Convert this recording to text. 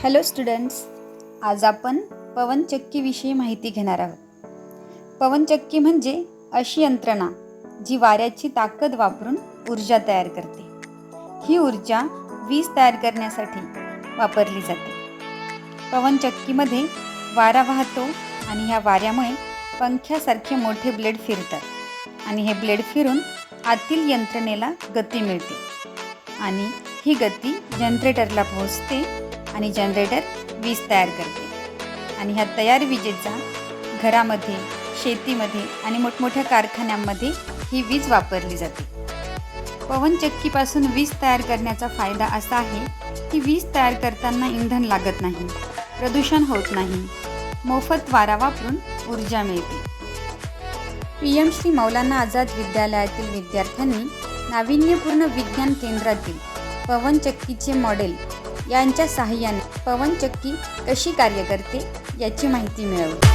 Hello students, आज आपण पवनचक्कीविषयी माहिती घेणार आहोत. पवनचक्की म्हणजे अशी यंत्रणा जी वाऱ्याची ताकद वापरून ऊर्जा तयार करते. ही ऊर्जा वीज तयार करण्यासाठी वापरली जाते. पवनचक्कीमध्ये वारा वाहतो आणि ह्या वाऱ्यामुळे पंख्यासारखे मोठे ब्लेड फिरतात आणि हे ब्लेड फिरून आतील यंत्रणेला गती मिळते आणि ही गती जनरेटरला पोहोचते आणि जनरेटर वीज तयार करते आणि ह्या तयार विजेचा घरामध्ये, शेतीमध्ये आणि मोठमोठ्या कारखान्यांमध्ये ही वीज वापरली जाते. पवनचक्कीपासून वीज तयार करण्याचा फायदा असा आहे की वीज तयार करताना इंधन लागत नाही, प्रदूषण होत नाही, मोफत वारा वापरून ऊर्जा मिळते. PM श्री मौलाना आझाद विद्यालयातील विद्यार्थ्यांनी नाविन्यपूर्ण विज्ञान केंद्रातील पवनचक्कीचे मॉडेल यांच्या सहाय्याने पवनचक्की कशी कार्य करते याची माहिती मिळवली.